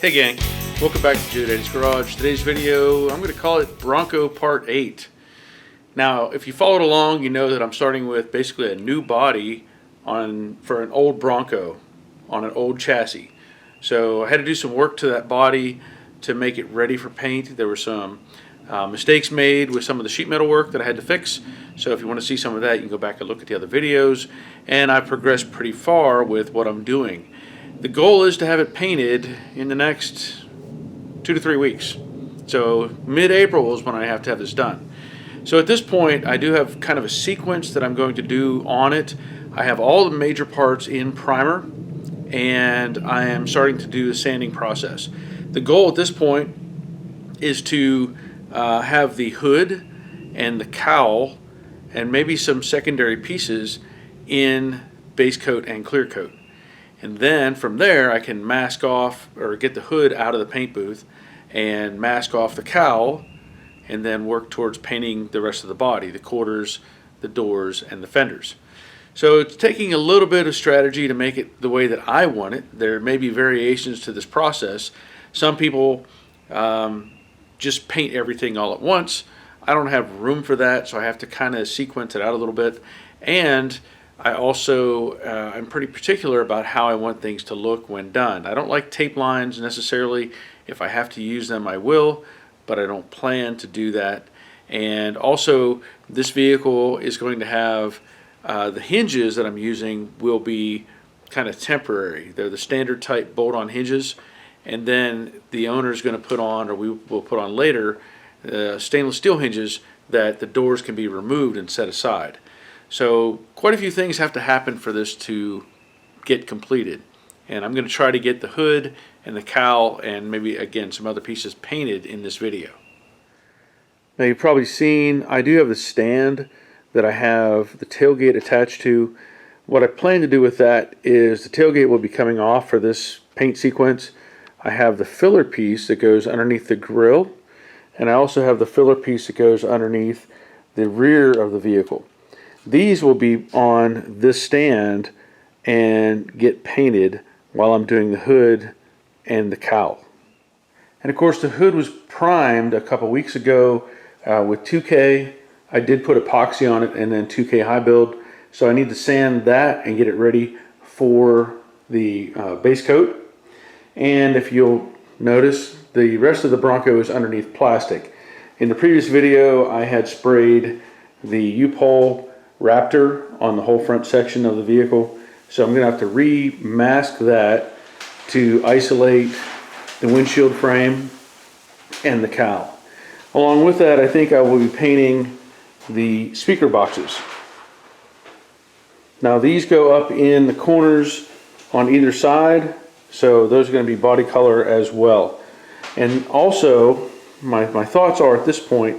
Hey gang, welcome back to Joe Daddy's Garage. Today's video, I'm going to call it Bronco Part 8. Now, if you followed along, you know that I'm starting with basically a new body for an old Bronco on an old chassis. So I had to do some work to that body to make it ready for paint. There were some mistakes made with some of the sheet metal work that I had to fix. So if you want to see some of that, you can go back and look at the other videos. And I've progressed pretty far with what I'm doing. The goal is to have it painted in the next 2 to 3 weeks. So mid-April is when I have to have this done. So at this point, I do have kind of a sequence that I'm going to do on it. I have all the major parts in primer, and I am starting to do the sanding process. The goal at this point is to have the hood and the cowl and maybe some secondary pieces in base coat and clear coat. And then from there I can mask off or get the hood out of the paint booth and mask off the cowl and then work towards painting the rest of the body, the quarters, the doors, and the fenders. So it's taking a little bit of strategy to make it the way that I want it. There may be variations to this process. Some people just paint everything all at once. I don't have room for that, so I have to kind of sequence it out a little bit. And I also I'm pretty particular about how I want things to look when done. I don't like tape lines necessarily. If I have to use them, I will, but I don't plan to do that. And also, this vehicle is going to have the hinges that I'm using will be kind of temporary. They're the standard type bolt-on hinges, and then the owner is going to put on, or we will put on later, stainless steel hinges that the doors can be removed and set aside. So quite a few things have to happen for this to get completed. And I'm going to try to get the hood and the cowl and maybe again some other pieces painted in this video. Now you've probably seen I do have the stand that I have the tailgate attached to. What I plan to do with that is the tailgate will be coming off for this paint sequence. I have the filler piece that goes underneath the grill, and I also have the filler piece that goes underneath the rear of the vehicle. These will be on this stand and get painted while I'm doing the hood and the cowl. And of course the hood was primed a couple weeks ago with 2K. I did put epoxy on it and then 2K high build. So I need to sand that and get it ready for the base coat. And if you'll notice, the rest of the Bronco is underneath plastic. In the previous video I had sprayed the U-Pole Raptor on the whole front section of the vehicle, so I'm going to have to re-mask that to isolate the windshield frame and the cowl. Along with that, I think I will be painting the speaker boxes. Now these go up in the corners on either side, so those are going to be body color as well. And also my thoughts are at this point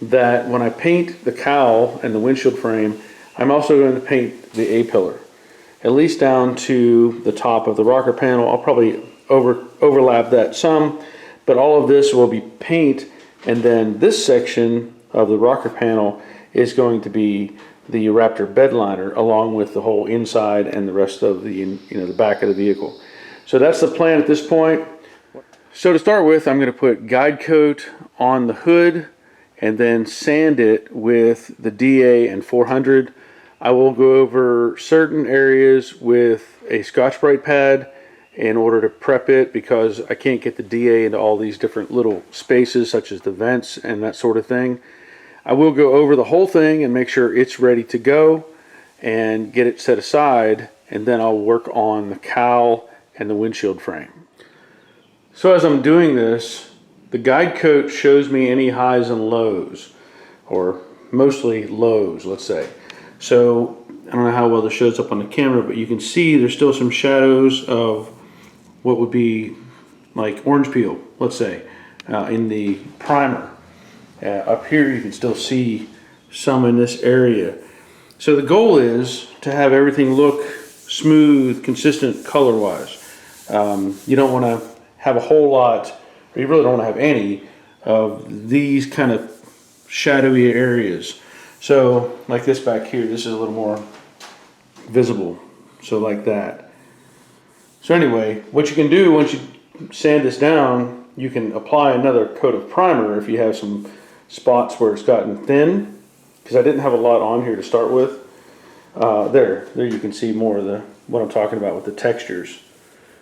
that when I paint the cowl and the windshield frame, I'm also going to paint the A-pillar, at least down to the top of the rocker panel. I'll probably overlap that some, but all of this will be paint, and then this section of the rocker panel is going to be the Raptor bed liner, along with the whole inside and the rest of the the back of the vehicle. So that's the plan at this point. So to start with, I'm going to put guide coat on the hood and then sand it with the DA and 400. I will go over certain areas with a Scotch-Brite pad in order to prep it because I can't get the DA into all these different little spaces such as the vents and that sort of thing. I will go over the whole thing and make sure it's ready to go and get it set aside, and then I'll work on the cowl and the windshield frame. So as I'm doing this, the guide coat shows me any highs and lows, or mostly lows, let's say. So I don't know how well this shows up on the camera, but you can see there's still some shadows of what would be like orange peel, let's say, in the primer. Up here you can still see some in this area. So the goal is to have everything look smooth, consistent color-wise. You don't want to have a whole lot, or you really don't want to have any of these kind of shadowy areas. So like this back here, this is a little more visible, so like that. So anyway, what you can do once you sand this down, you can apply another coat of primer if you have some spots where it's gotten thin, because I didn't have a lot on here to start with. There you can see more of what I'm talking about with the textures.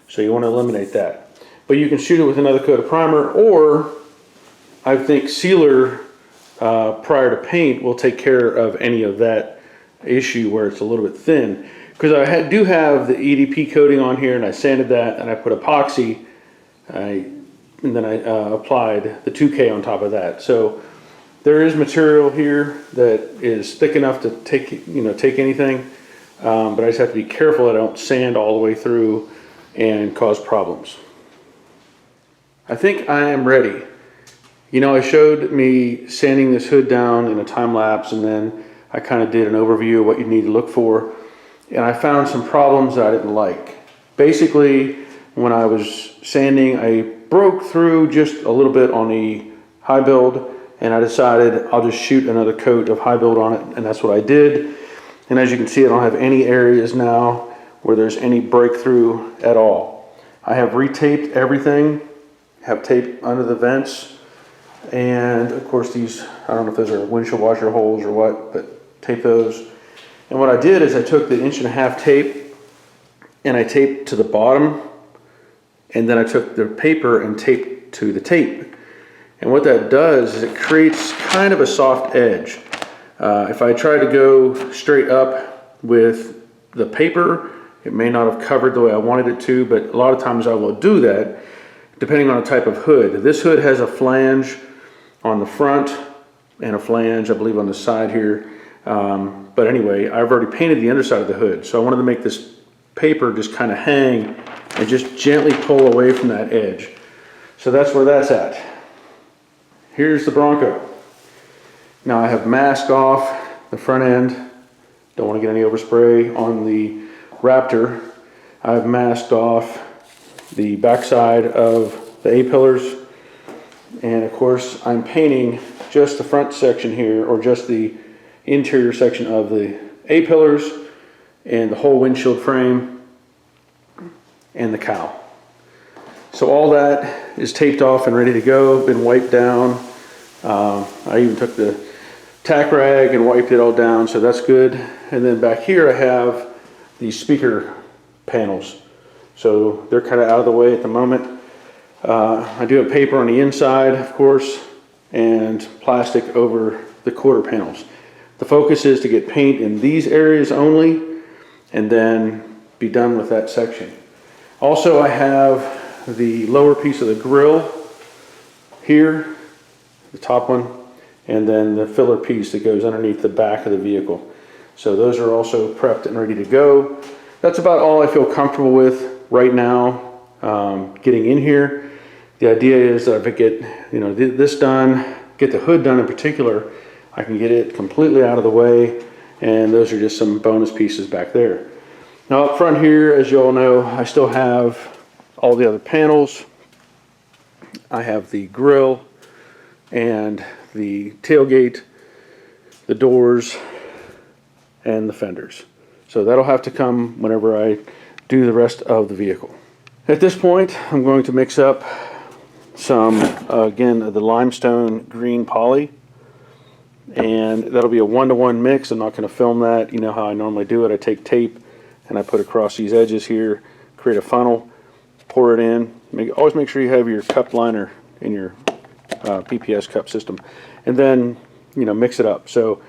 So you want to eliminate that. But you can shoot it with another coat of primer, or I think sealer prior to paint will take care of any of that issue where it's a little bit thin. Because I do have the EDP coating on here, and I sanded that, and I put epoxy, and then I applied the 2K on top of that. So there is material here that is thick enough to take anything, but I just have to be careful that I don't sand all the way through and cause problems. I think I am ready. I showed me sanding this hood down in a time lapse, and then I kind of did an overview of what you need to look for. And I found some problems that I didn't like. Basically, when I was sanding, I broke through just a little bit on the high build, and I decided I'll just shoot another coat of high build on it, and that's what I did. And as you can see, I don't have any areas now where there's any breakthrough at all. I have retaped everything, have tape under the vents, and of course these, I don't know if those are windshield washer holes or what, but tape those. And what I did is I took the 1.5 inch tape and I taped to the bottom, and then I took the paper and taped to the tape. And what that does is it creates kind of a soft edge. If I try to go straight up with the paper, it may not have covered the way I wanted it to, but a lot of times I will do that depending on the type of hood. This hood has a flange on the front and a flange, I believe, on the side here. But anyway, I've already painted the underside of the hood, so I wanted to make this paper just kind of hang and just gently pull away from that edge. So that's where that's at. Here's the Bronco. Now I have masked off the front end. Don't want to get any overspray on the Raptor. I've masked off the backside of the A-pillars. And of course, I'm painting just the front section here, or just the interior section of the A-pillars and the whole windshield frame and the cowl. So all that is taped off and ready to go, been wiped down. I even took the tack rag and wiped it all down, so that's good. And then back here I have these speaker panels. So they're kind of out of the way at the moment. I do have paper on the inside, of course, and plastic over the quarter panels. The focus is to get paint in these areas only, and then be done with that section. Also, I have the lower piece of the grill here, the top one, and then the filler piece that goes underneath the back of the vehicle. So those are also prepped and ready to go. That's about all I feel comfortable with right now, getting in here. The idea is that if I get this done, get the hood done in particular, I can get it completely out of the way, and those are just some bonus pieces back there. Now up front here, as you all know, I still have all the other panels. I have the grill and the tailgate, the doors, and the fenders. So that'll have to come whenever I do the rest of the vehicle. At this point, I'm going to mix up some, again, the limestone green poly, and that'll be a 1-to-1 mix. I'm not going to film that. You know how I normally do it. I take tape and I put across these edges here, create a funnel, pour it in. Always make sure you have your cup liner in your PPS cup system, and then mix it up. So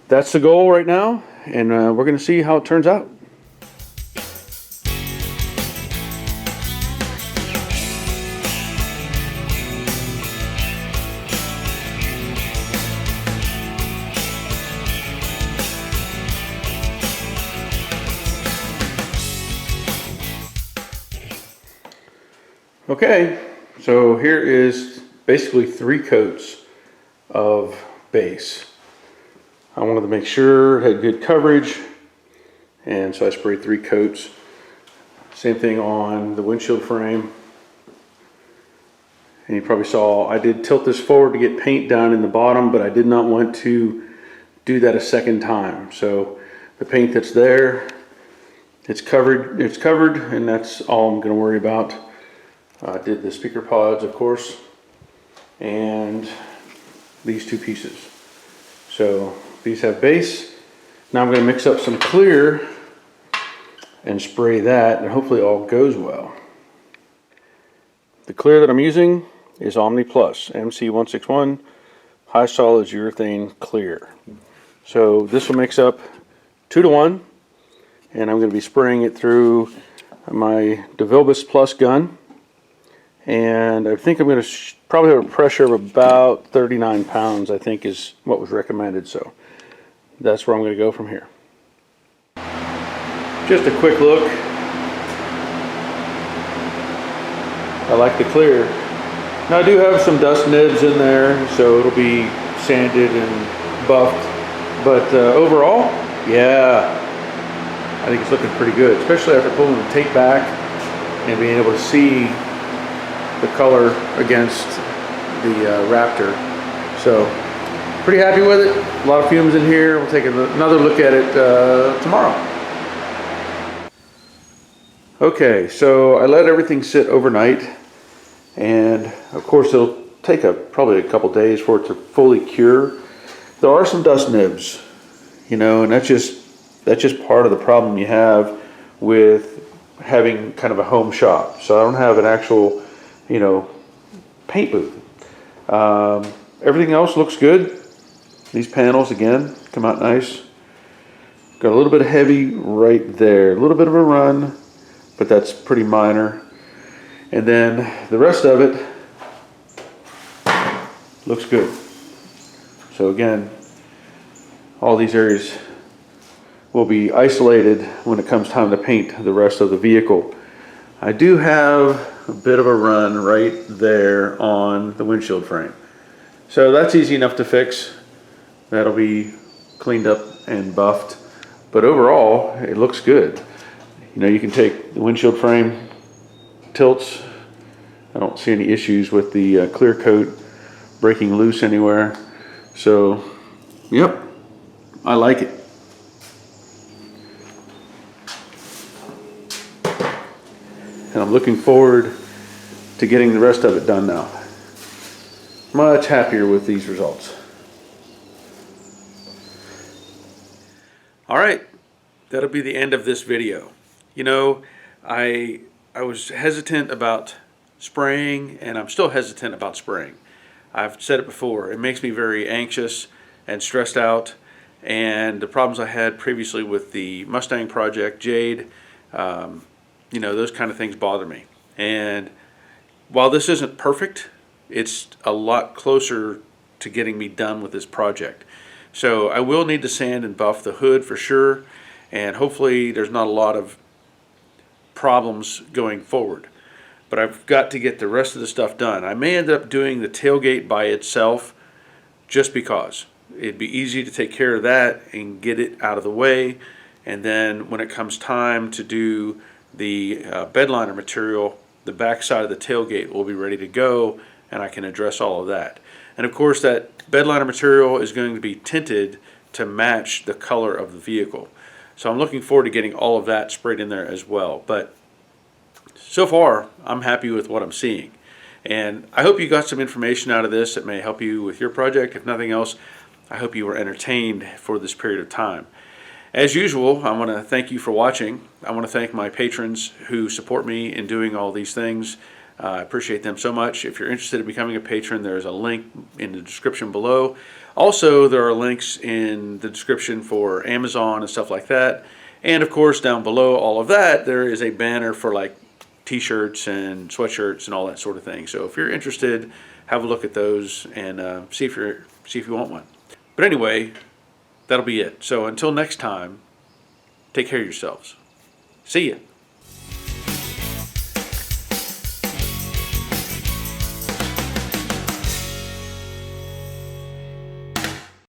that's the goal right now, and we're going to see how it turns out. Okay, so here is basically 3 coats of base. I wanted to make sure it had good coverage, and so I sprayed 3 coats. Same thing on the windshield frame. And you probably saw I did tilt this forward to get paint down in the bottom, but I did not want to do that a second time. So the paint that's there, it's covered, and that's all I'm going to worry about. I did the speaker pods, of course, and these two pieces. So these have base. Now I'm going to mix up some clear and spray that, and hopefully all goes well. The clear that I'm using is Omni Plus MC161 high solids urethane clear. So this will mix up 2 to 1, and I'm going to be spraying it through my devilbiss Plus gun, and I think I'm going to probably have a pressure of about 39 pounds, I think is what was recommended. So that's where I'm going to go from here. Just a quick look. I like the clear. Now I do have some dust nibs in there, so it'll be sanded and buffed, but overall, yeah, I think it's looking pretty good, especially after pulling the tape back and being able to see the color against the Raptor. So pretty happy with it. A lot of fumes in here. We'll take another look at it tomorrow. Okay, so I let everything sit overnight, and of course it'll take probably a couple days for it to fully cure. There are some dust nibs, you know, and that's just part of the problem you have with having kind of a home shop. So I don't have an actual, you know, paint booth. Everything else looks good. These panels again come out nice. Got a little bit of heavy right there, a little bit of a run, but that's pretty minor. And then the rest of it looks good. So again, all these areas will be isolated when it comes time to paint the rest of the vehicle. I do have a bit of a run right there on the windshield frame. So that's easy enough to fix. That'll be cleaned up and buffed. But overall, it looks good. You know, you can take the windshield frame, tilts. I don't see any issues with the clear coat breaking loose anywhere. So, yep, I like it. And I'm looking forward to getting the rest of it done now. Much happier with these results. All right, that'll be the end of this video. You know, I was hesitant about spraying, and I'm still hesitant about spraying. I've said it before, it makes me very anxious and stressed out, and the problems I had previously with the Mustang project, Jade, you know, those kind of things bother me. And while this isn't perfect, it's a lot closer to getting me done with this project. So I will need to sand and buff the hood for sure, and hopefully there's not a lot of problems going forward. But I've got to get the rest of the stuff done. I may end up doing the tailgate by itself just because. It'd be easy to take care of that and get it out of the way, and then when it comes time to do the bedliner material, the back side of the tailgate will be ready to go, and I can address all of that. And of course that bedliner material is going to be tinted to match the color of the vehicle. So I'm looking forward to getting all of that sprayed in there as well. But so far, I'm happy with what I'm seeing. And I hope you got some information out of this that may help you with your project. If nothing else, I hope you were entertained for this period of time. As usual, I want to thank you for watching. I want to thank my patrons who support me in doing all these things. I appreciate them so much. If you're interested in becoming a patron, there's a link in the description below. Also, there are links in the description for Amazon and stuff like that. And of course, down below all of that, there is a banner for like t-shirts and sweatshirts and all that sort of thing. So if you're interested, have a look at those and see if you want one. But anyway, that'll be it. So until next time, take care of yourselves. See ya.